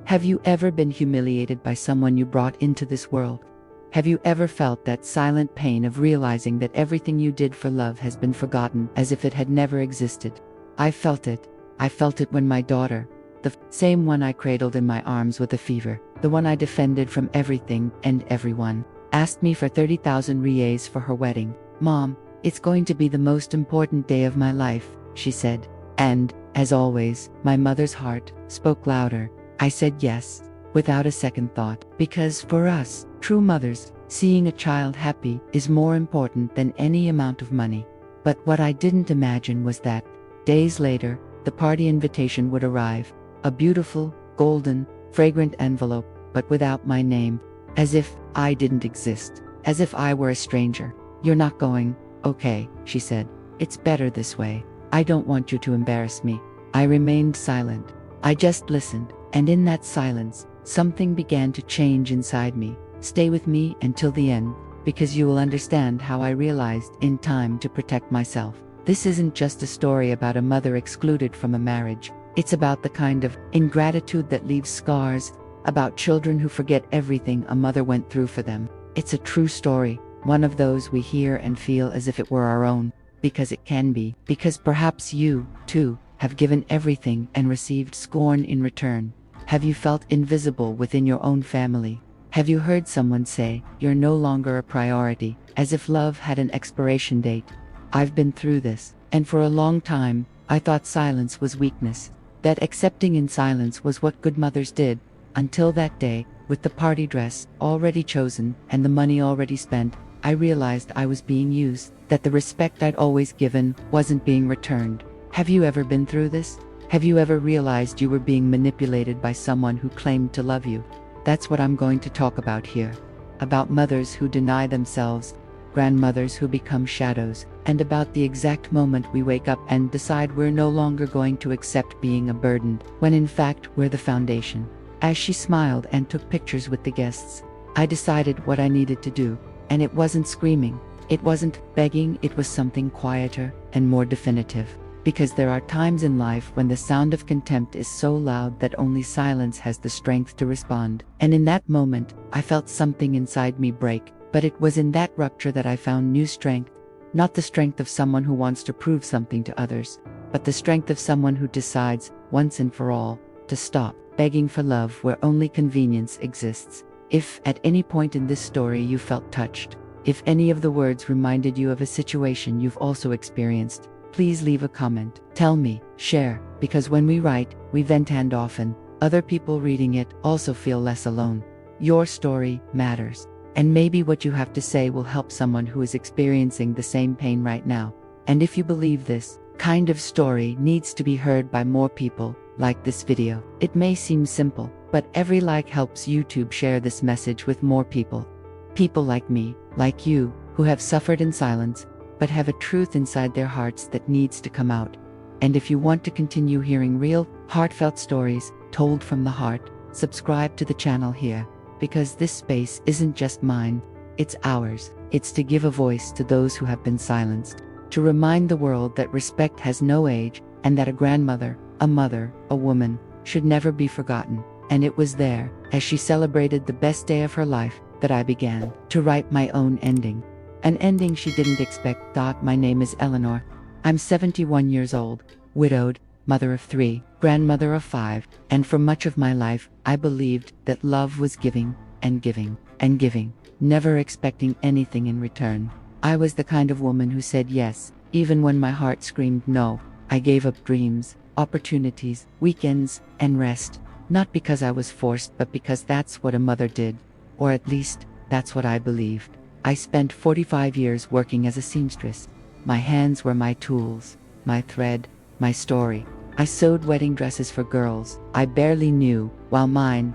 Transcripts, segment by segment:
Have you ever been humiliated by someone you brought into this world? Have you ever felt that silent pain of realizing that everything you did for love has been forgotten as if it had never existed? I felt it. I felt it when my daughter, the same one I cradled in my arms with a fever, the one I defended from everything and everyone, asked me for 30,000 reais for her wedding. "Mom, it's going to be the most important day of my life," she said. And, as always, my mother's heart spoke louder. I said yes, without a second thought, because for us, true mothers, seeing a child happy is more important than any amount of money. But what I didn't imagine was that, days later, the party invitation would arrive, a beautiful, golden, fragrant envelope, but without my name, as if I didn't exist, as if I were a stranger. "You're not going?" "Okay," she said. "It's better this way. I don't want you to embarrass me." I remained silent. I just listened, and in that silence, something began to change inside me. Stay with me until the end, because you will understand how I realized in time to protect myself. This isn't just a story about a mother excluded from a marriage. It's about the kind of ingratitude that leaves scars, about children who forget everything a mother went through for them. It's a true story, one of those we hear and feel as if it were our own, because it can be, because perhaps you, too, have given everything and received scorn in return. Have you felt invisible within your own family? Have you heard someone say, "You're no longer a priority," as if love had an expiration date? I've been through this, and for a long time, I thought silence was weakness, that accepting in silence was what good mothers did, until that day, with the party dress already chosen and the money already spent, I realized I was being used, that the respect I'd always given wasn't being returned. Have you ever been through this? Have you ever realized you were being manipulated by someone who claimed to love you? That's what I'm going to talk about here. About mothers who deny themselves, grandmothers who become shadows, and about the exact moment we wake up and decide we're no longer going to accept being a burden, when in fact we're the foundation. As she smiled and took pictures with the guests, I decided what I needed to do, and it wasn't screaming, it wasn't begging, it was something quieter and more definitive. Because there are times in life when the sound of contempt is so loud that only silence has the strength to respond. And in that moment, I felt something inside me break, but it was in that rupture that I found new strength. Not the strength of someone who wants to prove something to others, but the strength of someone who decides, once and for all, to stop begging for love where only convenience exists. If at any point in this story you felt touched, if any of the words reminded you of a situation you've also experienced, please leave a comment. Tell me, share, because when we write, we vent, and often, other people reading it also feel less alone. Your story matters, and maybe what you have to say will help someone who is experiencing the same pain right now. And if you believe this kind of story needs to be heard by more people, like this video. It may seem simple, but every like helps YouTube share this message with more people. People like me, like you, who have suffered in silence, but have a truth inside their hearts that needs to come out. And if you want to continue hearing real, heartfelt stories told from the heart, subscribe to the channel here, because this space isn't just mine, it's ours. It's to give a voice to those who have been silenced, to remind the world that respect has no age, and that a grandmother, a mother, a woman, should never be forgotten. And it was there, as she celebrated the best day of her life, that I began to write my own ending. An ending she didn't expect. My name is Eleanor. I'm 71 years old, widowed, mother of 3, grandmother of 5, and for much of my life, I believed that love was giving, and giving, and giving, never expecting anything in return. I was the kind of woman who said yes, even when my heart screamed no. I gave up dreams, opportunities, weekends, and rest, not because I was forced, but because that's what a mother did, or at least, that's what I believed. I spent 45 years working as a seamstress. My hands were my tools, my thread, my story. I sewed wedding dresses for girls I barely knew, while mine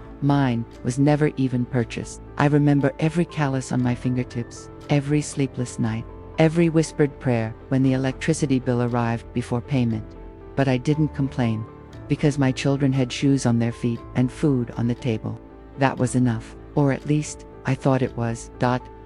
was never even purchased. I remember every callus on my fingertips, every sleepless night, every whispered prayer when the electricity bill arrived before payment. But I didn't complain, because my children had shoes on their feet and food on the table. That was enough, or at least, I thought it was.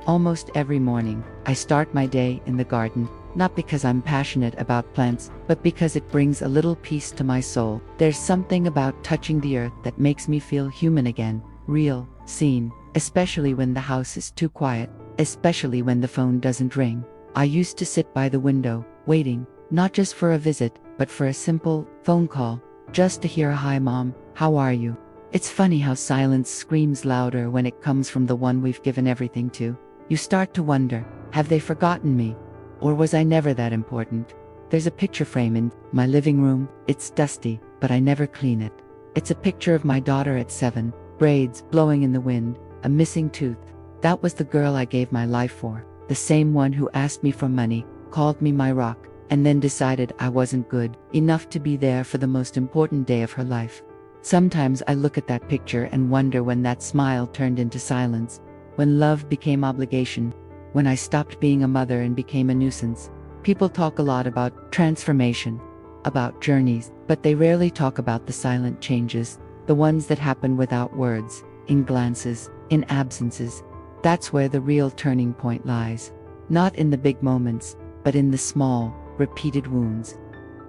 Almost every morning, I start my day in the garden, not because I'm passionate about plants, but because it brings a little peace to my soul. There's something about touching the earth that makes me feel human again, real, seen, especially when the house is too quiet, especially when the phone doesn't ring. I used to sit by the window, waiting, not just for a visit, but for a simple phone call, just to hear a "Hi Mom, how are you?" It's funny how silence screams louder when it comes from the one we've given everything to. You start to wonder, have they forgotten me? Or was I never that important? There's a picture frame in my living room. It's dusty, but I never clean it. It's a picture of my daughter at 7, braids blowing in the wind, a missing tooth. That was the girl I gave my life for, the same one who asked me for money, called me my rock, and then decided I wasn't good enough to be there for the most important day of her life. Sometimes I look at that picture and wonder when that smile turned into silence, when love became obligation, when I stopped being a mother and became a nuisance. People talk a lot about transformation, about journeys, but they rarely talk about the silent changes, the ones that happen without words, in glances, in absences. That's where the real turning point lies. Not in the big moments, but in the small, repeated wounds.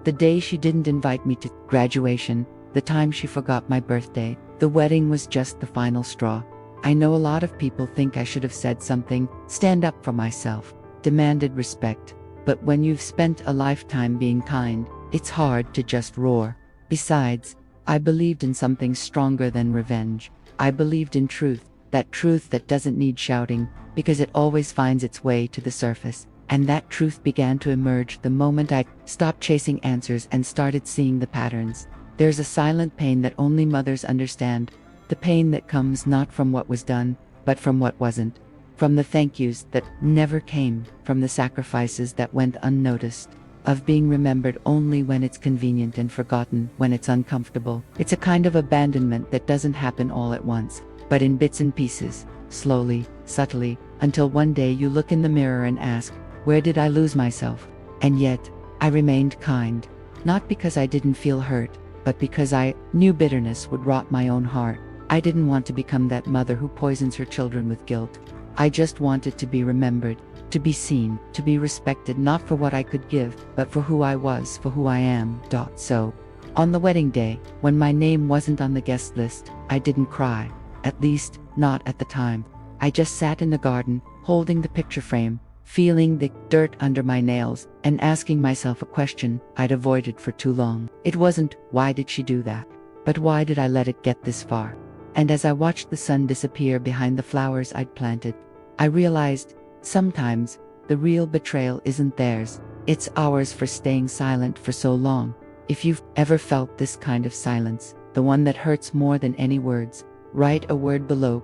The day she didn't invite me to graduation, the time she forgot my birthday, the wedding was just the final straw. I know a lot of people think I should have said something, stand up for myself, demanded respect. But when you've spent a lifetime being kind, it's hard to just roar. Besides, I believed in something stronger than revenge. I believed in truth that doesn't need shouting, because it always finds its way to the surface. And that truth began to emerge the moment I stopped chasing answers and started seeing the patterns. There's a silent pain that only mothers understand. The pain that comes not from what was done, but from what wasn't. From the thank yous that never came, from the sacrifices that went unnoticed. Of being remembered only when it's convenient and forgotten when it's uncomfortable. It's a kind of abandonment that doesn't happen all at once, but in bits and pieces, slowly, subtly, until one day you look in the mirror and ask, where did I lose myself? And yet, I remained kind. Not because I didn't feel hurt, but because I knew bitterness would rot my own heart. I didn't want to become that mother who poisons her children with guilt. I just wanted to be remembered, to be seen, to be respected, not for what I could give, but for who I was, for who I am. So, on the wedding day, when my name wasn't on the guest list, I didn't cry. At least, not at the time. I just sat in the garden, holding the picture frame, feeling the dirt under my nails, and asking myself a question I'd avoided for too long. It wasn't, why did she do that? But why did I let it get this far? And as I watched the sun disappear behind the flowers I'd planted, I realized, sometimes, the real betrayal isn't theirs, it's ours for staying silent for so long. If you've ever felt this kind of silence, the one that hurts more than any words, write a word below :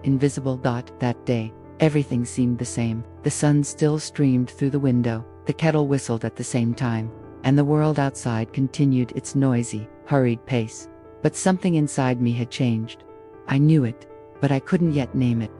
invisible. That day, everything seemed the same. The sun still streamed through the window, the kettle whistled at the same time, and the world outside continued its noisy, hurried pace. But something inside me had changed. I knew it, but I couldn't yet name it.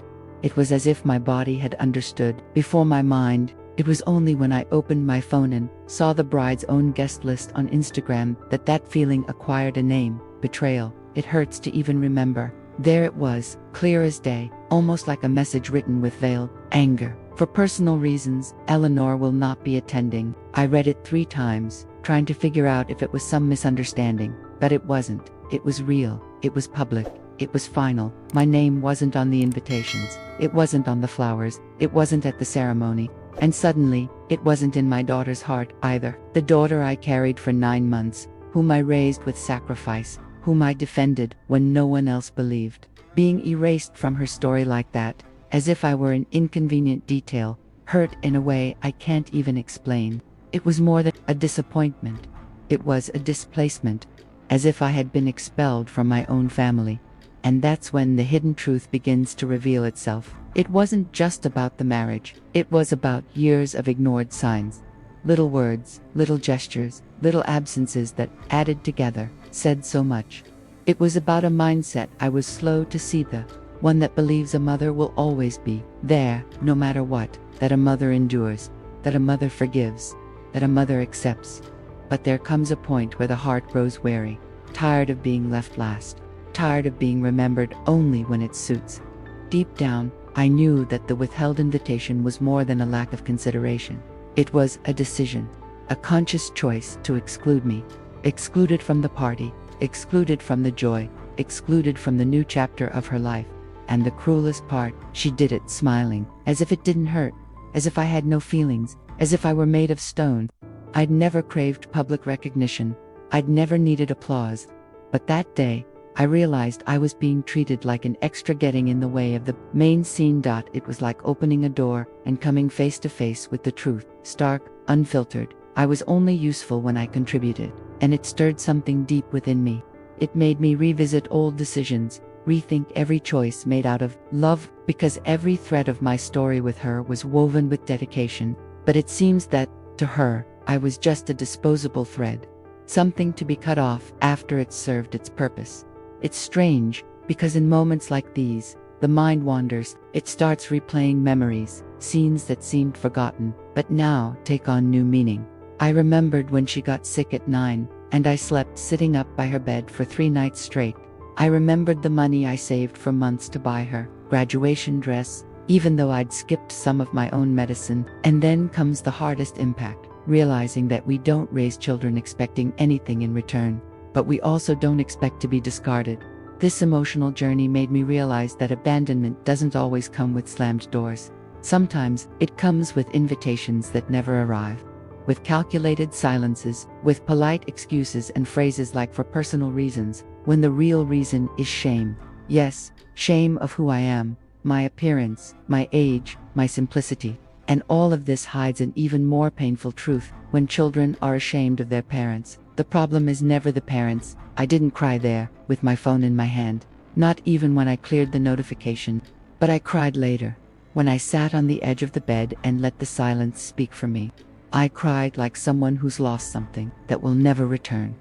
It was as if my body had understood before my mind. It was only when I opened my phone and saw the bride's own guest list on Instagram that feeling acquired a name: betrayal. It hurts to even remember. There it was, clear as day, almost like a message written with veiled anger. For personal reasons, Eleanor will not be attending. I read it 3 times, trying to figure out if it was some misunderstanding, but it wasn't. It was real, it was public, it was final. My name wasn't on the invitations, it wasn't on the flowers, it wasn't at the ceremony, and suddenly, it wasn't in my daughter's heart either. The daughter I carried for 9 months, whom I raised with sacrifice, whom I defended when no one else believed. Being erased from her story like that, as if I were an inconvenient detail, hurt in a way I can't even explain. It was more than a disappointment. It was a displacement, as if I had been expelled from my own family. And that's when the hidden truth begins to reveal itself. It wasn't just about the marriage. It was about years of ignored signs. Little words, little gestures, little absences that, added together, said so much. It was about a mindset I was slow to see, the one that believes a mother will always be there, no matter what, that a mother endures, that a mother forgives, that a mother accepts. But there comes a point where the heart grows weary, tired of being left last, tired of being remembered only when it suits. Deep down, I knew that the withheld invitation was more than a lack of consideration. It was a decision, a conscious choice to exclude me. Excluded from the party, excluded from the joy, excluded from the new chapter of her life. And the cruelest part, she did it smiling, as if it didn't hurt, as if I had no feelings, as if I were made of stone. I'd never craved public recognition. I'd never needed applause. But that day, I realized I was being treated like an extra, getting in the way of the main scene. It was like opening a door and coming face to face with the truth, stark, unfiltered. I was only useful when I contributed, and it stirred something deep within me. It made me revisit old decisions, rethink every choice made out of love, because every thread of my story with her was woven with dedication. But it seems that, to her, I was just a disposable thread, something to be cut off after it served its purpose. It's strange, because in moments like these, the mind wanders. It starts replaying memories, scenes that seemed forgotten, but now take on new meaning. I remembered when she got sick at 9, and I slept sitting up by her bed for 3 nights straight. I remembered the money I saved for months to buy her graduation dress, even though I'd skipped some of my own medicine. And then comes the hardest impact, realizing that we don't raise children expecting anything in return, but we also don't expect to be discarded. This emotional journey made me realize that abandonment doesn't always come with slammed doors. Sometimes, it comes with invitations that never arrive. With calculated silences, with polite excuses and phrases like "for personal reasons," when the real reason is shame. Yes, shame of who I am, my appearance, my age, my simplicity. And all of this hides an even more painful truth: when children are ashamed of their parents, the problem is never the parents. I didn't cry there, with my phone in my hand, not even when I cleared the notification. But I cried later, when I sat on the edge of the bed and let the silence speak for me. I cried like someone who's lost something that will never return.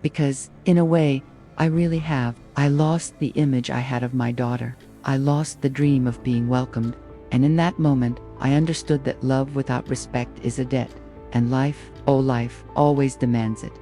Because, in a way, I really have. I lost the image I had of my daughter. I lost the dream of being welcomed. And in that moment, I understood that love without respect is a debt. And life, oh life, always demands it.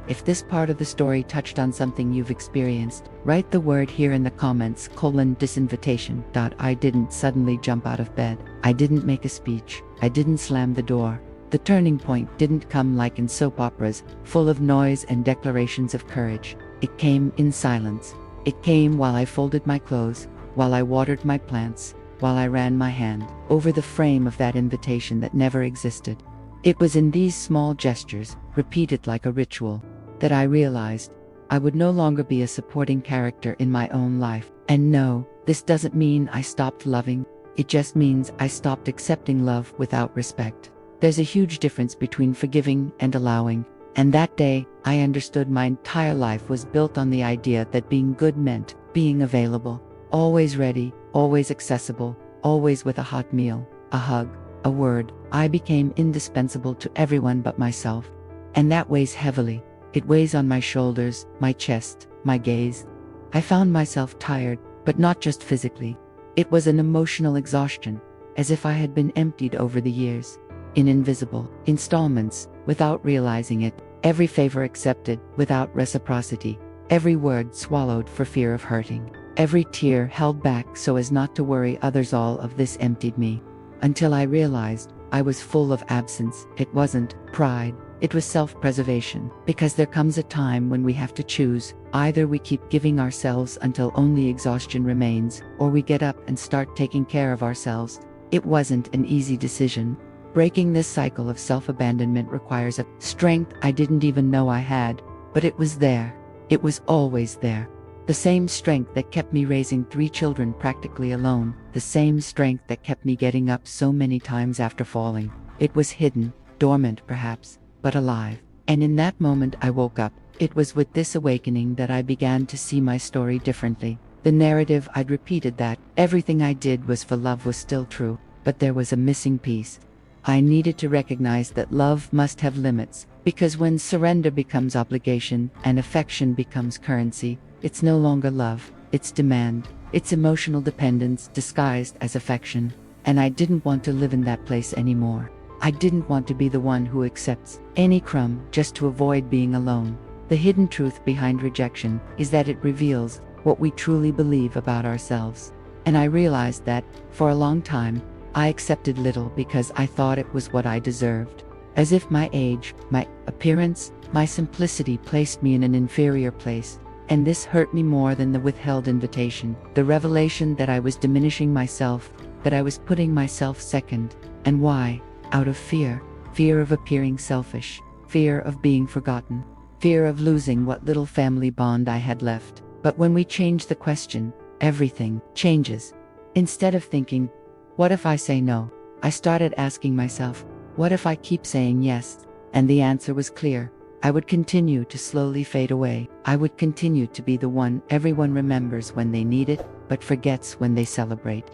If this part of the story touched on something you've experienced, write the word here in the comments: disinvitation. I didn't suddenly jump out of bed. I didn't make a speech. I didn't slam the door. The turning point didn't come like in soap operas, full of noise and declarations of courage. It came in silence. It came while I folded my clothes, while I watered my plants, while I ran my hand over the frame of that invitation that never existed. It was in these small gestures, repeated like a ritual, that I realized I would no longer be a supporting character in my own life. And no, this doesn't mean I stopped loving. It just means I stopped accepting love without respect. There's a huge difference between forgiving and allowing. And that day, I understood my entire life was built on the idea that being good meant being available, always ready, always accessible, always with a hot meal, a hug, a word. I became indispensable to everyone but myself. And that weighs heavily. It weighs on my shoulders, my chest, my gaze. I found myself tired, but not just physically. It was an emotional exhaustion, as if I had been emptied over the years, in invisible installments, without realizing it. Every favor accepted, without reciprocity. Every word swallowed for fear of hurting. Every tear held back so as not to worry others. All of this emptied me. Until I realized I was full of absence. It wasn't pride. It was self-preservation. Because there comes a time when we have to choose. Either we keep giving ourselves until only exhaustion remains, or we get up and start taking care of ourselves. It wasn't an easy decision. Breaking this cycle of self-abandonment requires a strength I didn't even know I had, but it was there. It was always there. The same strength that kept me raising 3 children practically alone, the same strength that kept me getting up so many times after falling. It was hidden, dormant perhaps, but alive. And in that moment I woke up. It was with this awakening that I began to see my story differently. The narrative I'd repeated, that everything I did was for love, was still true, but there was a missing piece. I needed to recognize that love must have limits, because when surrender becomes obligation and affection becomes currency, it's no longer love, it's demand, it's emotional dependence disguised as affection. And I didn't want to live in that place anymore. I didn't want to be the one who accepts any crumb just to avoid being alone. The hidden truth behind rejection is that it reveals what we truly believe about ourselves. And I realized that, for a long time, I accepted little because I thought it was what I deserved. As if my age, my appearance, my simplicity placed me in an inferior place. And this hurt me more than the withheld invitation, the revelation that I was diminishing myself, that I was putting myself second. And why? Out of fear. Fear of appearing selfish. Fear of being forgotten. Fear of losing what little family bond I had left. But when we change the question, everything changes. Instead of thinking, what if I say no? I started asking myself, what if I keep saying yes? And the answer was clear. I would continue to slowly fade away. I would continue to be the one everyone remembers when they need it, but forgets when they celebrate.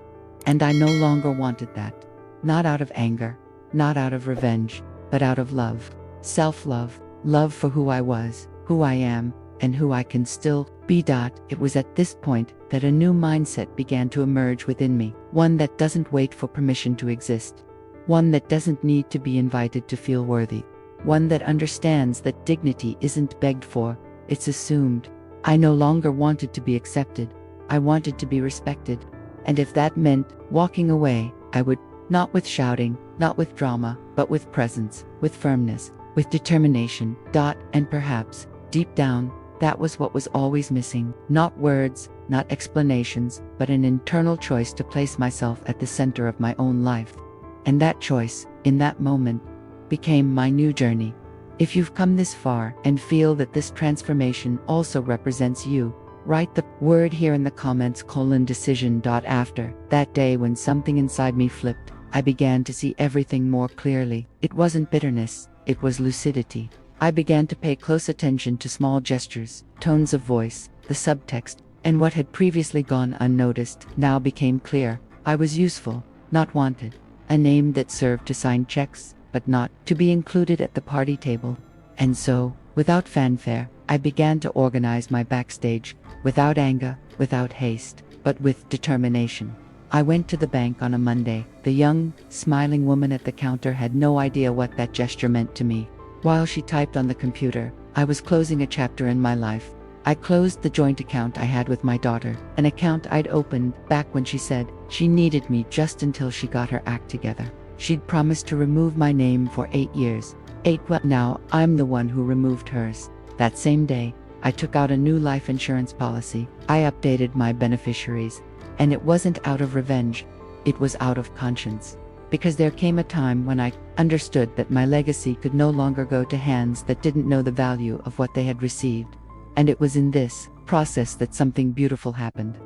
And I no longer wanted that. Not out of anger, not out of revenge, but out of love. Self-love, love for who I was, who I am, and who I can still be. It was at this point that a new mindset began to emerge within me, one that doesn't wait for permission to exist, one that doesn't need to be invited to feel worthy, one that understands that dignity isn't begged for, it's assumed. I no longer wanted to be accepted, I wanted to be respected, and if that meant walking away, I would, not with shouting, not with drama, but with presence, with firmness, with determination. And perhaps, deep down, that was what was always missing. Not words, not explanations, but an internal choice to place myself at the center of my own life. And that choice, in that moment, became my new journey. If you've come this far and feel that this transformation also represents you, write the word here in the comments _decision. After that day when something inside me flipped, I began to see everything more clearly. It wasn't bitterness, it was lucidity. I began to pay close attention to small gestures, tones of voice, the subtext, and what had previously gone unnoticed now became clear. I was useful, not wanted. A name that served to sign checks, but not to be included at the party table. And so, without fanfare, I began to organize my backstage, without anger, without haste, but with determination. I went to the bank on a Monday. The young, smiling woman at the counter had no idea what that gesture meant to me. While she typed on the computer, I was closing a chapter in my life. I closed the joint account I had with my daughter, an account I'd opened back when she said she needed me just until she got her act together. She'd promised to remove my name for 8 years. Well, now I'm the one who removed hers. That same day, I took out a new life insurance policy. I updated my beneficiaries. And it wasn't out of revenge, it was out of conscience. Because there came a time when I understood that my legacy could no longer go to hands that didn't know the value of what they had received. And it was in this process that something beautiful happened.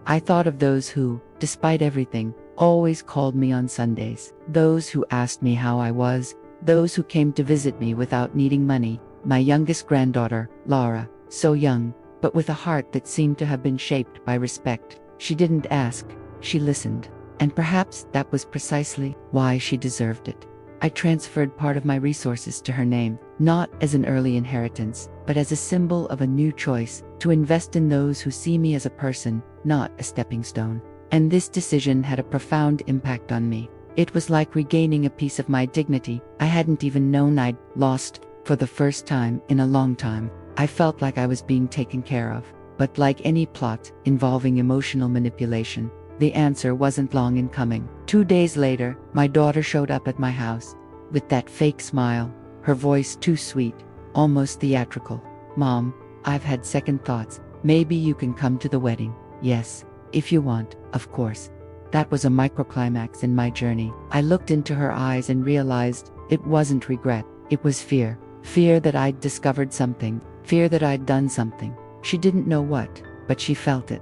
I thought of those who, despite everything, always called me on Sundays, those who asked me how I was, those who came to visit me without needing money. My youngest granddaughter, Laura, so young, but with a heart that seemed to have been shaped by respect. She didn't ask, she listened. And perhaps that was precisely why she deserved it. I transferred part of my resources to her name, not as an early inheritance, but as a symbol of a new choice, to invest in those who see me as a person, not a stepping stone. And this decision had a profound impact on me. It was like regaining a piece of my dignity I hadn't even known I'd lost. For the first time in a long time, I felt like I was being taken care of. But like any plot involving emotional manipulation, the answer wasn't long in coming. 2 days later, my daughter showed up at my house, with that fake smile, her voice too sweet, almost theatrical. "Mom, I've had second thoughts. Maybe you can come to the wedding." "Yes, if you want, of course." That was a microclimax in my journey. I looked into her eyes and realized it wasn't regret, it was fear. Fear that I'd discovered something, fear that I'd done something. She didn't know what, but she felt it.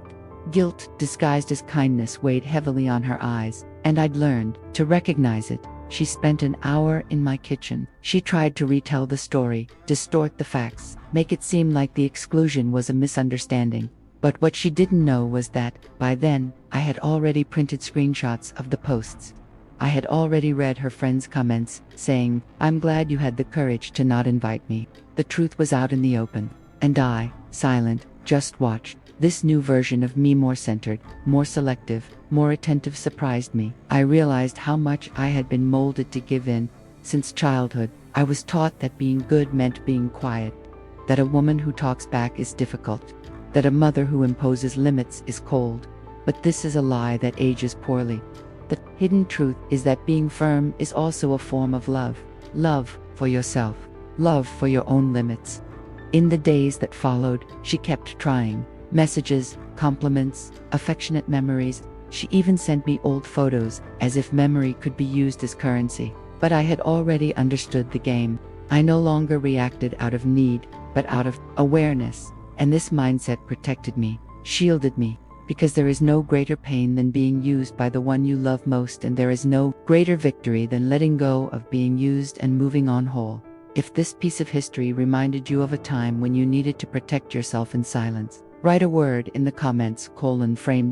Guilt, disguised as kindness, weighed heavily on her eyes, and I'd learned to recognize it. She spent an hour in my kitchen. She tried to retell the story, distort the facts, make it seem like the exclusion was a misunderstanding. But what she didn't know was that, by then, I had already printed screenshots of the posts. I had already read her friends' comments, saying, "I'm glad you had the courage to not invite me." The truth was out in the open. And I, silent, just watched. This new version of me, more centered, more selective, more attentive, surprised me. I realized how much I had been molded to give in. Since childhood, I was taught that being good meant being quiet, that a woman who talks back is difficult, that a mother who imposes limits is cold. But this is a lie that ages poorly. The hidden truth is that being firm is also a form of love. Love for yourself. Love for your own limits. In the days that followed, she kept trying. Messages, compliments, affectionate memories. She even sent me old photos, as if memory could be used as currency. But I had already understood the game. I no longer reacted out of need, but out of awareness. And this mindset protected me, shielded me. Because there is no greater pain than being used by the one you love most, and there is no greater victory than letting go of being used and moving on whole. If this piece of history reminded you of a time when you needed to protect yourself in silence, write a word in the comments, frame.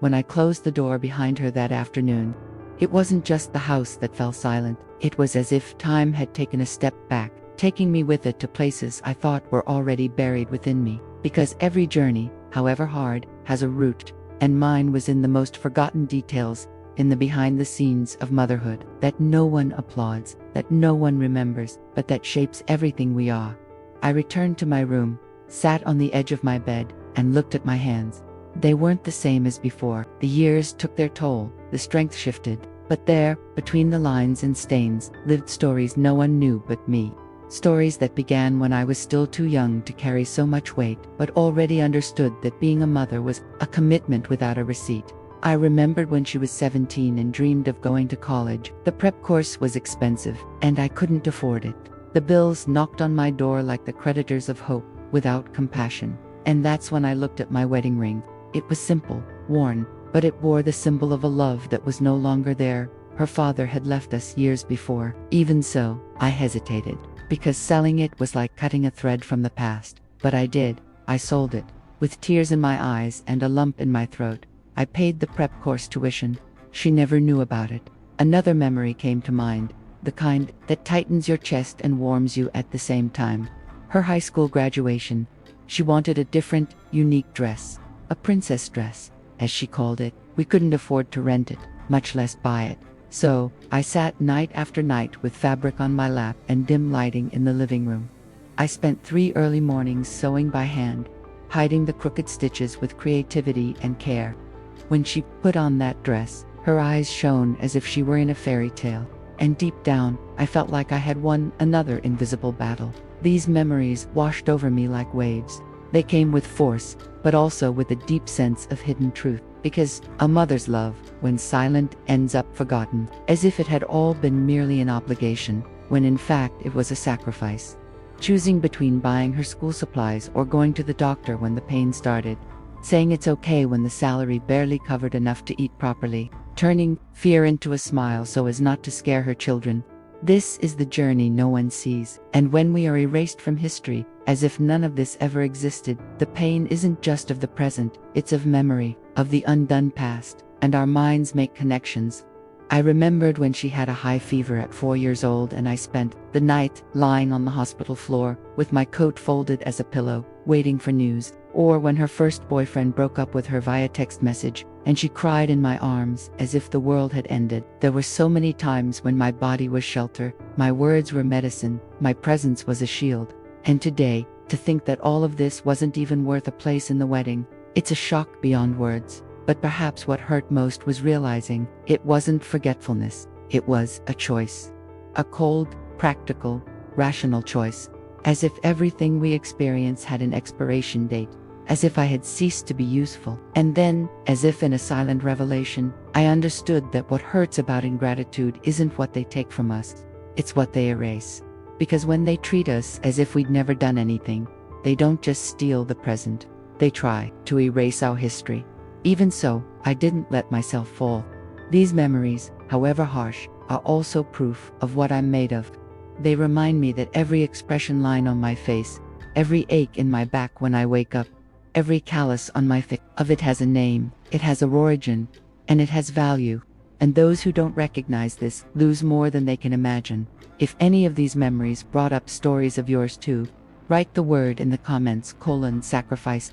When I closed the door behind her that afternoon, it wasn't just the house that fell silent. It was as if time had taken a step back, taking me with it to places I thought were already buried within me. Because every journey, however hard, has a root, and mine was in the most forgotten details, in the behind the scenes of motherhood, that no one applauds, that no one remembers, but that shapes everything we are. I returned to my room, sat on the edge of my bed, and looked at my hands. They weren't the same as before. The years took their toll, the strength shifted, but there, between the lines and stains, lived stories no one knew but me. Stories that began when I was still too young to carry so much weight, but already understood that being a mother was a commitment without a receipt. I remembered when she was 17 and dreamed of going to college. The prep course was expensive, and I couldn't afford it. The bills knocked on my door like the creditors of hope, without compassion. And that's when I looked at my wedding ring. It was simple, worn, but it bore the symbol of a love that was no longer there. Her father had left us years before. Even so, I hesitated. Because selling it was like cutting a thread from the past. But I did. I sold it. With tears in my eyes and a lump in my throat. I paid the prep course tuition. She never knew about it. Another memory came to mind. The kind that tightens your chest and warms you at the same time. Her high school graduation. She wanted a different, unique dress. A princess dress, as she called it. We couldn't afford to rent it, much less buy it. So, I sat night after night with fabric on my lap and dim lighting in the living room. I spent 3 early mornings sewing by hand, hiding the crooked stitches with creativity and care. When she put on that dress, her eyes shone as if she were in a fairy tale. And deep down, I felt like I had won another invisible battle. These memories washed over me like waves. They came with force, but also with a deep sense of hidden truth. Because a mother's love, when silent, ends up forgotten, as if it had all been merely an obligation, when in fact it was a sacrifice. Choosing between buying her school supplies or going to the doctor when the pain started. Saying it's okay when the salary barely covered enough to eat properly. Turning fear into a smile so as not to scare her children. This is the journey no one sees. And when we are erased from history, as if none of this ever existed, the pain isn't just of the present, it's of memory, of the undone past, and our minds make connections. I remembered when she had a high fever at 4 years old, and I spent the night lying on the hospital floor, with my coat folded as a pillow, waiting for news. Or when her first boyfriend broke up with her via text message, and she cried in my arms as if the world had ended. There were so many times when my body was shelter, my words were medicine, my presence was a shield. And today, to think that all of this wasn't even worth a place in the wedding, it's a shock beyond words. But perhaps what hurt most was realizing it wasn't forgetfulness, it was a choice. A cold, practical, rational choice. As if everything we experience had an expiration date. As if I had ceased to be useful. And then, as if in a silent revelation, I understood that what hurts about ingratitude isn't what they take from us, it's what they erase. Because when they treat us as if we'd never done anything, they don't just steal the present, they try to erase our history. Even so, I didn't let myself fall. These memories, however harsh, are also proof of what I'm made of. They remind me that every expression line on my face, every ache in my back when I wake up, every callus on my face, of it has a name, it has a origin, and it has value. And those who don't recognize this lose more than they can imagine. If any of these memories brought up stories of yours too, write the word in the comments !sacrifice.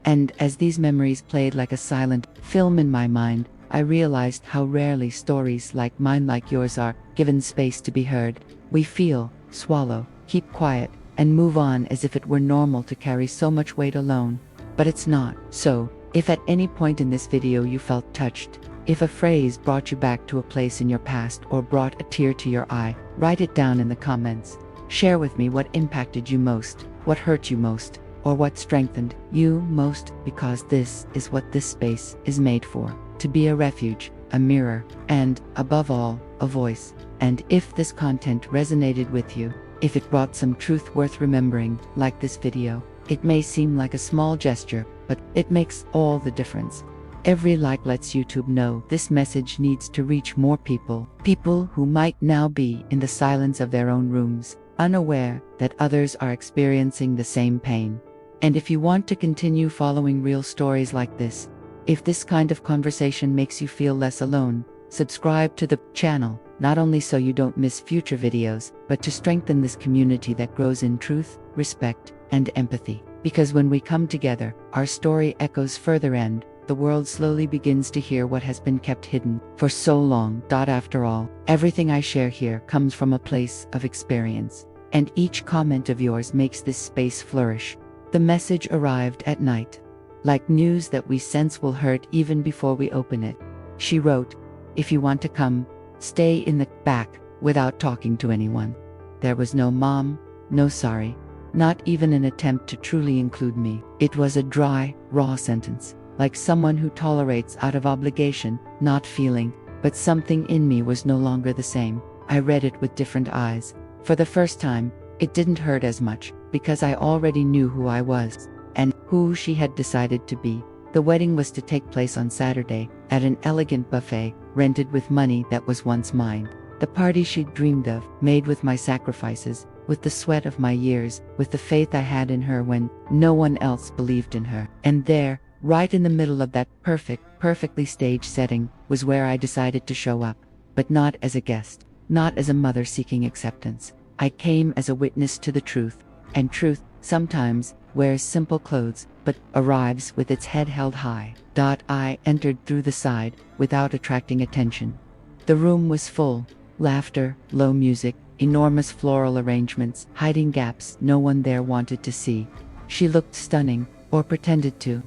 And as these memories played like a silent film in my mind, I realized how rarely stories like mine, like yours, are given space to be heard. We feel, swallow, keep quiet, and move on as if it were normal to carry so much weight alone. But it's not. So, if at any point in this video you felt touched, If a phrase brought you back to a place in your past or brought a tear to your eye, write it down in the comments. Share with me what impacted you most, what hurt you most, or what strengthened you most, because this is what this space is made for, to be a refuge, a mirror, and, above all, a voice. And if this content resonated with you, if it brought some truth worth remembering, like this video, it may seem like a small gesture, but it makes all the difference. Every like lets YouTube know this message needs to reach more people, people who might now be in the silence of their own rooms, unaware that others are experiencing the same pain. And if you want to continue following real stories like this, if this kind of conversation makes you feel less alone, subscribe to the channel, not only so you don't miss future videos, but to strengthen this community that grows in truth, respect, and empathy. Because when we come together, our story echoes further and the world slowly begins to hear what has been kept hidden for so long. After all, everything I share here comes from a place of experience, and each comment of yours makes this space flourish. The message arrived at night, like news that we sense will hurt even before we open it. She wrote, "If you want to come, stay in the back without talking to anyone." There was no mom, no sorry, not even an attempt to truly include me. It was a dry, raw sentence, like someone who tolerates out of obligation, not feeling, but something in me was no longer the same. I read it with different eyes. For the first time, it didn't hurt as much, because I already knew who I was, and who she had decided to be. The wedding was to take place on Saturday, at an elegant buffet, rented with money that was once mine. The party she'd dreamed of, made with my sacrifices, with the sweat of my years, with the faith I had in her when no one else believed in her. And there, right in the middle of that perfectly staged setting, was where I decided to show up. But not as a guest, not as a mother seeking acceptance. I came as a witness to the truth, and truth sometimes wears simple clothes, but arrives with its head held high. I entered through the side, without attracting attention. The room was full, laughter, low music, enormous floral arrangements, hiding gaps no one there wanted to see. She looked stunning, or pretended to.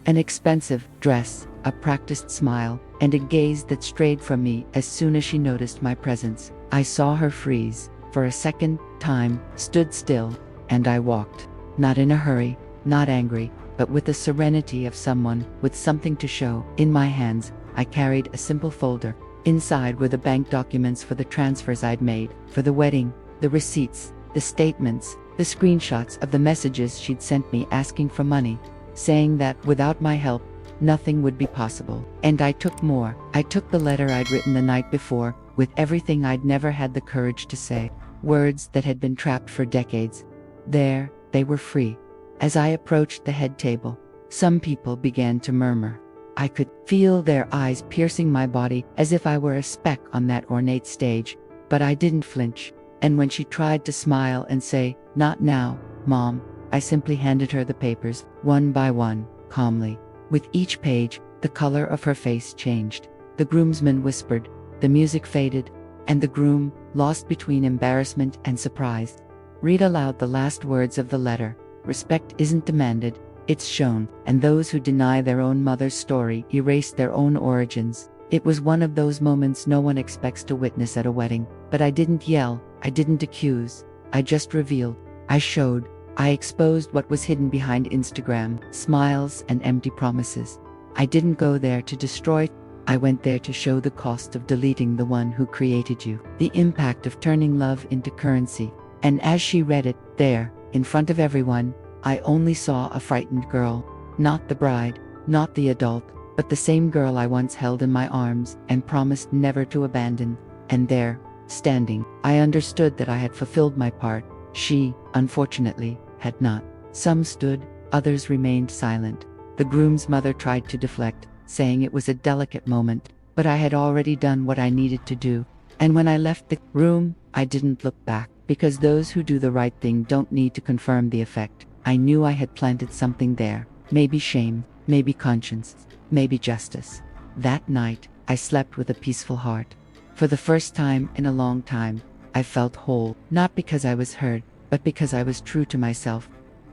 An expensive dress, a practiced smile, and a gaze that strayed from me as soon as she noticed my presence. I saw her freeze, for a second, time stood still, and I walked. Not in a hurry, not angry, but with the serenity of someone with something to show. In my hands, I carried a simple folder. Inside were the bank documents for the transfers I'd made, for the wedding, the receipts, the statements, the screenshots of the messages she'd sent me asking for money, saying that without my help, nothing would be possible. And I took more. I took the letter I'd written the night before, with everything I'd never had the courage to say, words that had been trapped for decades. There, they were free. As I approached the head table, some people began to murmur. I could feel their eyes piercing my body as if I were a speck on that ornate stage, but I didn't flinch. And when she tried to smile and say, "Not now, Mom," I simply handed her the papers, one by one, calmly. With each page, the color of her face changed. The groomsman whispered, the music faded, and the groom, lost between embarrassment and surprise, read aloud the last words of the letter. "Respect isn't demanded, it's shown," and those who deny their own mother's story erase their own origins. It was one of those moments no one expects to witness at a wedding, but I didn't yell, I didn't accuse, I just revealed. I showed. I exposed what was hidden behind Instagram, smiles and empty promises. I didn't go there to destroy, I went there to show the cost of deleting the one who created you, the impact of turning love into currency. And as she read it, there, in front of everyone, I only saw a frightened girl. Not the bride, not the adult, but the same girl I once held in my arms and promised never to abandon. And there, standing, I understood that I had fulfilled my part. She, unfortunately, had not. Some stood, others remained silent. The groom's mother tried to deflect, saying it was a delicate moment, but I had already done what I needed to do. And when I left the room, I didn't look back, because those who do the right thing don't need to confirm the effect. I knew I had planted something there, maybe shame, maybe conscience, maybe justice. That night, I slept with a peaceful heart. For the first time in a long time, I felt whole, not because I was heard, but because I was true to myself.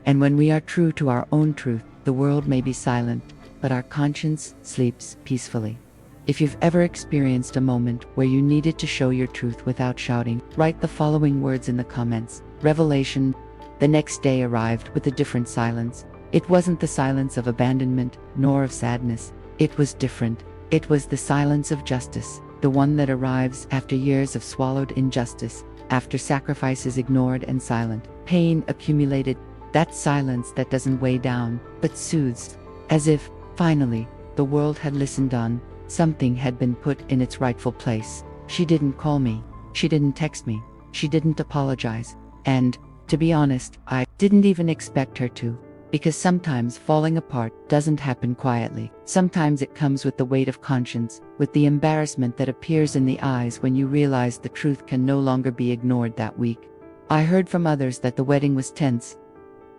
And when we are true to our own truth, the world may be silent, but our conscience sleeps peacefully. If you've ever experienced a moment where you needed to show your truth without shouting, write the following words in the comments. Revelation. The next day arrived with a different silence. It wasn't the silence of abandonment, nor of sadness. It was different. It was the silence of justice, the one that arrives after years of swallowed injustice, after sacrifices ignored and silent, pain accumulated, that silence that doesn't weigh down, but soothes, as if, finally, the world had listened on, something had been put in its rightful place. She didn't call me. She didn't text me. She didn't apologize. And, to be honest, I didn't even expect her to. Because sometimes falling apart doesn't happen quietly. Sometimes it comes with the weight of conscience, with the embarrassment that appears in the eyes when you realize the truth can no longer be ignored that week. I heard from others that the wedding was tense,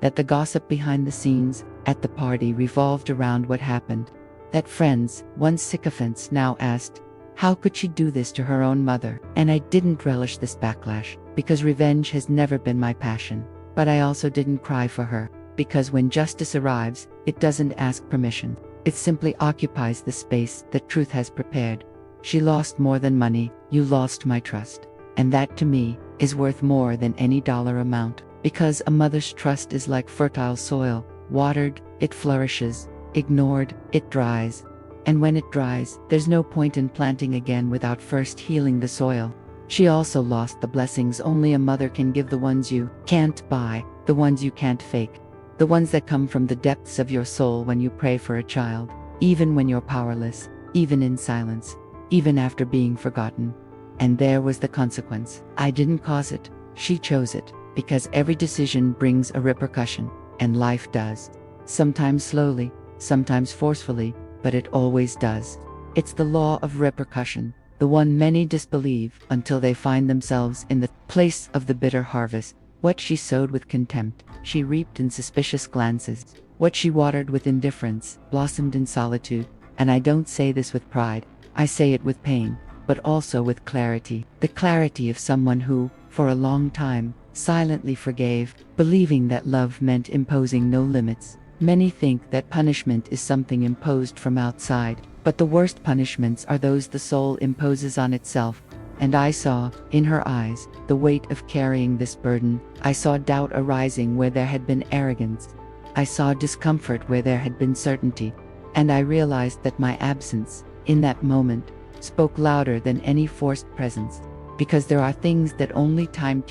that the gossip behind the scenes at the party revolved around what happened, that friends, once sycophants, now asked, how could she do this to her own mother? And I didn't relish this backlash, because revenge has never been my passion. But I also didn't cry for her, because when justice arrives, it doesn't ask permission. It simply occupies the space that truth has prepared. She lost more than money. You lost my trust. And that, to me, is worth more than any dollar amount. Because a mother's trust is like fertile soil. Watered, it flourishes. Ignored, it dries. And when it dries, there's no point in planting again without first healing the soil. She also lost the blessings only a mother can give, the ones you can't buy, the ones you can't fake, the ones that come from the depths of your soul when you pray for a child, even when you're powerless, even in silence, even after being forgotten. And there was the consequence. I didn't cause it. She chose it, because every decision brings a repercussion, and life does. Sometimes slowly, sometimes forcefully, but it always does. It's the law of repercussion, the one many disbelieve until they find themselves in the place of the bitter harvest. What she sowed with contempt, she reaped in suspicious glances. What she watered with indifference, blossomed in solitude. And I don't say this with pride, I say it with pain, but also with clarity. The clarity of someone who, for a long time, silently forgave, believing that love meant imposing no limits. Many think that punishment is something imposed from outside, but the worst punishments are those the soul imposes on itself. And I saw, in her eyes, the weight of carrying this burden. I saw doubt arising where there had been arrogance. I saw discomfort where there had been certainty. And I realized that my absence, in that moment, spoke louder than any forced presence. Because there are things that only time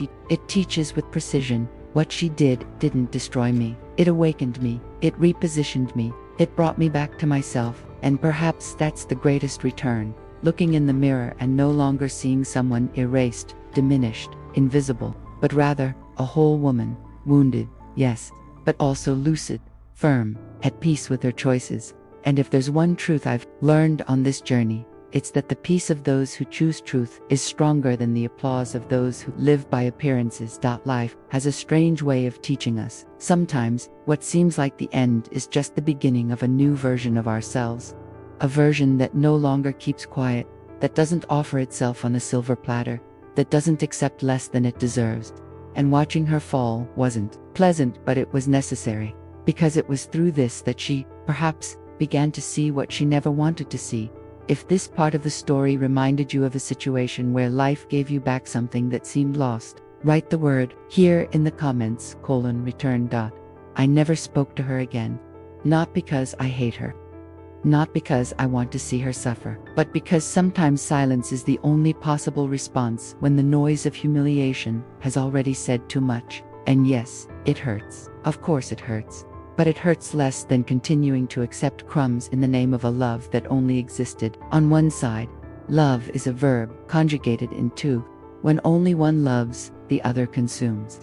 teaches with precision. What she did didn't destroy me. It awakened me. It repositioned me. It brought me back to myself. And perhaps that's the greatest return. Looking in the mirror and no longer seeing someone erased, diminished, invisible, but rather a whole woman, wounded, yes, but also lucid, firm, at peace with her choices. And if there's one truth I've learned on this journey, it's that the peace of those who choose truth is stronger than the applause of those who live by appearances. Life has a strange way of teaching us. Sometimes, what seems like the end is just the beginning of a new version of ourselves. A version that no longer keeps quiet, that doesn't offer itself on a silver platter, that doesn't accept less than it deserves. And watching her fall wasn't pleasant, but it was necessary. Because it was through this that she, perhaps, began to see what she never wanted to see. If this part of the story reminded you of a situation where life gave you back something that seemed lost, write the word "here" in the comments, return. I never spoke to her again. Not because I hate her. Not because I want to see her suffer, but because sometimes silence is the only possible response when the noise of humiliation has already said too much. And yes, it hurts. Of course it hurts. But it hurts less than continuing to accept crumbs in the name of a love that only existed. On one side, love is a verb conjugated in two. When only one loves, the other consumes.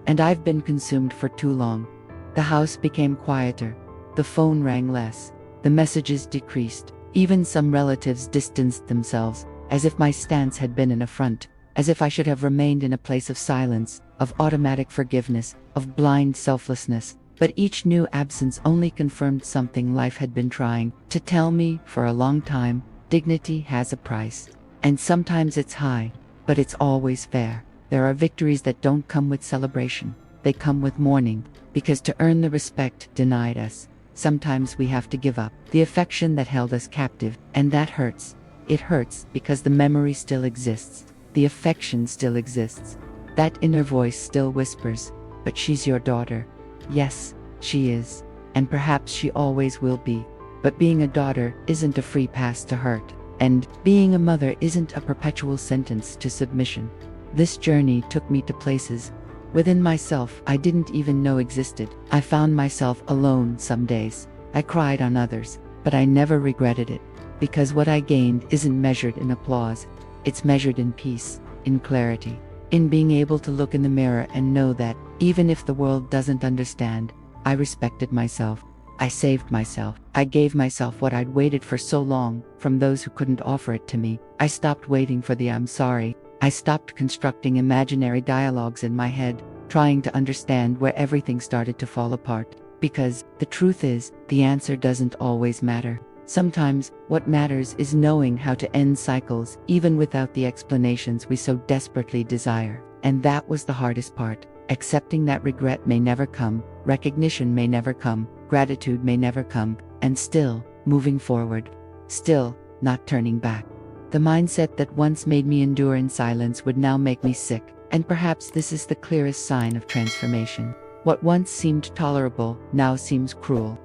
And I've been consumed for too long. The house became quieter. The phone rang less. The messages decreased. Even some relatives distanced themselves, as if my stance had been an affront, as if I should have remained in a place of silence, of automatic forgiveness, of blind selflessness. But each new absence only confirmed something life had been trying to tell me for a long time. Dignity has a price. And sometimes it's high, but it's always fair. There are victories that don't come with celebration. They come with mourning, because to earn the respect denied us, Sometimes we have to give up the affection that held us captive, and that hurts. It hurts because the memory still exists. The affection still exists. That inner voice still whispers, "But she's your daughter." Yes, she is. And perhaps she always will be. But being a daughter isn't a free pass to hurt. And being a mother isn't a perpetual sentence to submission. This journey took me to places within myself I didn't even know existed. I found myself alone some days. I cried on others, but I never regretted it. Because what I gained isn't measured in applause. It's measured in peace, in clarity, in being able to look in the mirror and know that, even if the world doesn't understand, I respected myself. I saved myself. I gave myself what I'd waited for so long from those who couldn't offer it to me. I stopped waiting for the "I'm sorry." I stopped constructing imaginary dialogues in my head, trying to understand where everything started to fall apart. Because the truth is, the answer doesn't always matter. Sometimes, what matters is knowing how to end cycles, even without the explanations we so desperately desire. And that was the hardest part. Accepting that regret may never come, recognition may never come, gratitude may never come, and still, moving forward. Still, not turning back. The mindset that once made me endure in silence would now make me sick. And perhaps this is the clearest sign of transformation. What once seemed tolerable now seems cruel.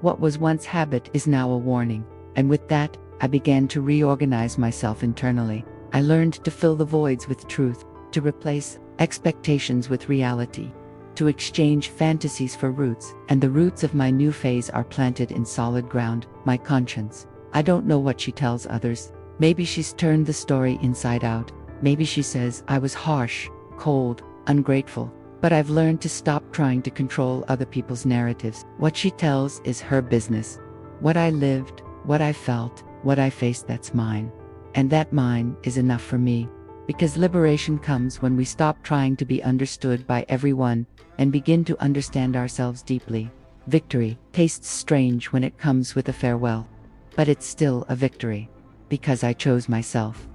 What was once habit is now a warning. And with that, I began to reorganize myself internally. I learned to fill the voids with truth, to replace expectations with reality, to exchange fantasies for roots. And the roots of my new phase are planted in solid ground, my conscience. I don't know what she tells others. Maybe she's turned the story inside out. Maybe she says I was harsh, cold, ungrateful. But I've learned to stop trying to control other people's narratives. What she tells is her business. What I lived, what I felt, what I faced, that's mine. And that mine is enough for me. Because liberation comes when we stop trying to be understood by everyone and begin to understand ourselves deeply. Victory tastes strange when it comes with a farewell. But it's still a victory. Because I chose myself.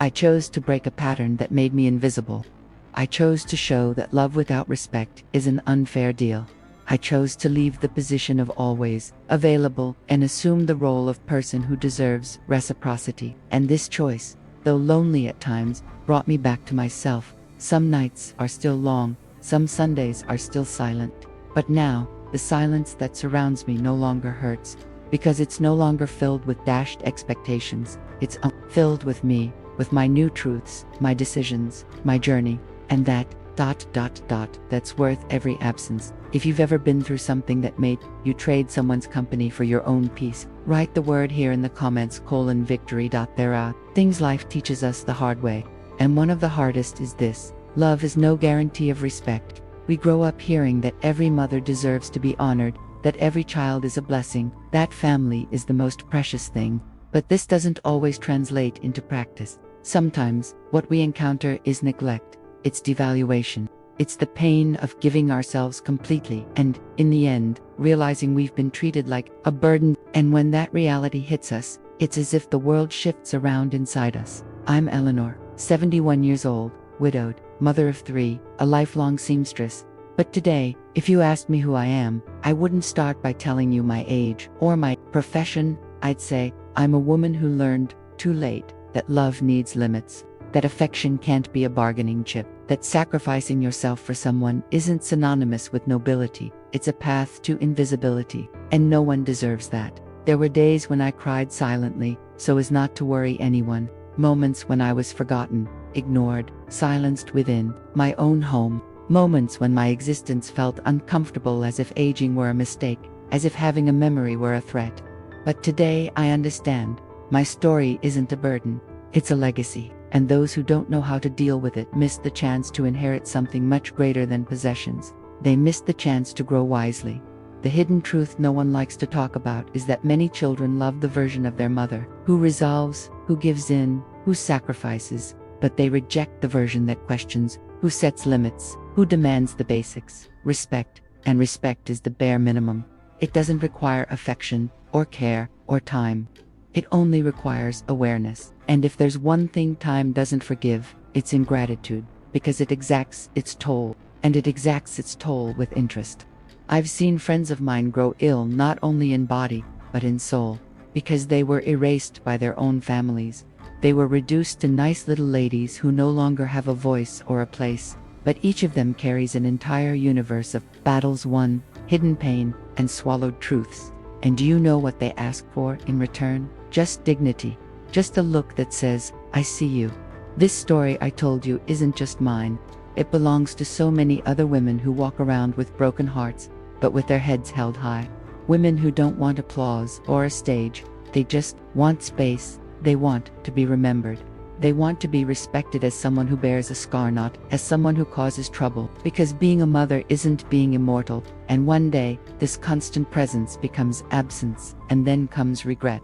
I chose to break a pattern that made me invisible. I chose to show that love without respect is an unfair deal. I chose to leave the position of always available and assume the role of person who deserves reciprocity. And this choice, though lonely at times, brought me back to myself. Some nights are still long, some Sundays are still silent. But now, the silence that surrounds me no longer hurts, because it's no longer filled with dashed expectations. It's filled with me, with my new truths, my decisions, my journey. And that, that's worth every absence. If you've ever been through something that made you trade someone's company for your own peace, write the word here in the comments :victory. There are things life teaches us the hard way. And one of the hardest is this: love is no guarantee of respect. We grow up hearing that every mother deserves to be honored, that every child is a blessing, that family is the most precious thing. But this doesn't always translate into practice. Sometimes, what we encounter is neglect. It's devaluation. It's the pain of giving ourselves completely and, in the end, realizing we've been treated like a burden. And when that reality hits us, it's as if the world shifts around inside us. I'm Eleanor, 71 years old, widowed, mother of 3, a lifelong seamstress. But today, if you asked me who I am, I wouldn't start by telling you my age or my profession. I'd say, I'm a woman who learned, too late, that love needs limits. That affection can't be a bargaining chip. That sacrificing yourself for someone isn't synonymous with nobility. It's a path to invisibility. And no one deserves that. There were days when I cried silently, so as not to worry anyone. Moments when I was forgotten, ignored, silenced within my own home. Moments when my existence felt uncomfortable, as if aging were a mistake, as if having a memory were a threat. But today I understand. My story isn't a burden. It's a legacy. And those who don't know how to deal with it miss the chance to inherit something much greater than possessions. They miss the chance to grow wisely. The hidden truth no one likes to talk about is that many children love the version of their mother, who resolves, who gives in, who sacrifices, but they reject the version that questions, who sets limits, who demands the basics, respect, and respect is the bare minimum. It doesn't require affection, or care, or time. It only requires awareness. And if there's one thing time doesn't forgive, it's ingratitude, because it exacts its toll, and it exacts its toll with interest. I've seen friends of mine grow ill not only in body, but in soul, because they were erased by their own families. They were reduced to nice little ladies who no longer have a voice or a place, but each of them carries an entire universe of battles won, hidden pain, and swallowed truths. And do you know what they ask for in return? Just dignity. Just a look that says, I see you. This story I told you isn't just mine. It belongs to so many other women who walk around with broken hearts, but with their heads held high. Women who don't want applause or a stage. They just want space. They want to be remembered. They want to be respected as someone who bears a scar, not as someone who causes trouble. Because being a mother isn't being immortal, and one day, this constant presence becomes absence, and then comes regret.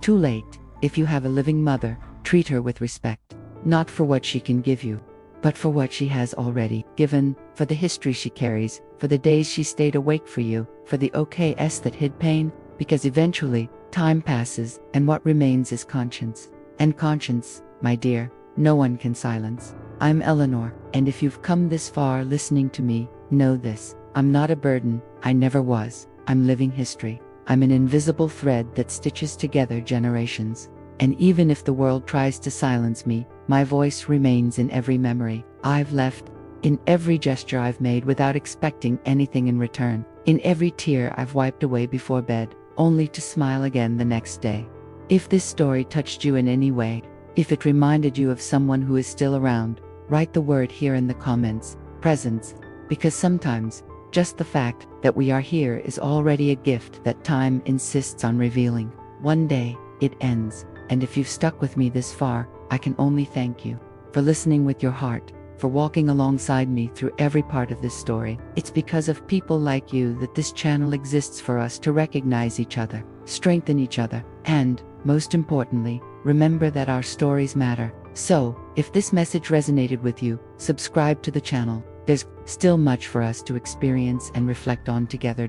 Too late. If you have a living mother, treat her with respect. Not for what she can give you, but for what she has already given, for the history she carries, for the days she stayed awake for you, for the OKs that hid pain, because eventually, time passes, and what remains is conscience. And conscience, my dear, no one can silence. I'm Eleanor, and if you've come this far listening to me, know this. I'm not a burden, I never was. I'm living history. I'm an invisible thread that stitches together generations. And even if the world tries to silence me, my voice remains in every memory I've left, in every gesture I've made without expecting anything in return, in every tear I've wiped away before bed, only to smile again the next day. If this story touched you in any way, if it reminded you of someone who is still around, write the word here in the comments, presence, because sometimes, just the fact that we are here is already a gift that time insists on revealing. One day, it ends, and if you've stuck with me this far, I can only thank you for listening with your heart, for walking alongside me through every part of this story. It's because of people like you that this channel exists, for us to recognize each other, strengthen each other, and, most importantly, remember that our stories matter. So, if this message resonated with you, subscribe to the channel. There's still much for us to experience and reflect on together.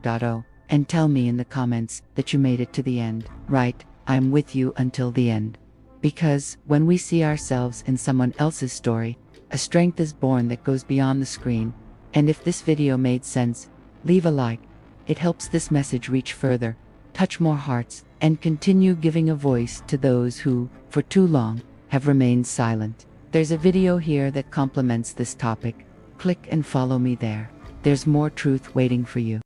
And tell me in the comments that you made it to the end. Right, I'm with you until the end. Because when we see ourselves in someone else's story, a strength is born that goes beyond the screen. And if this video made sense, leave a like. It helps this message reach further, touch more hearts, and continue giving a voice to those who, for too long, have remained silent. There's a video here that complements this topic. Click and follow me there. There's more truth waiting for you.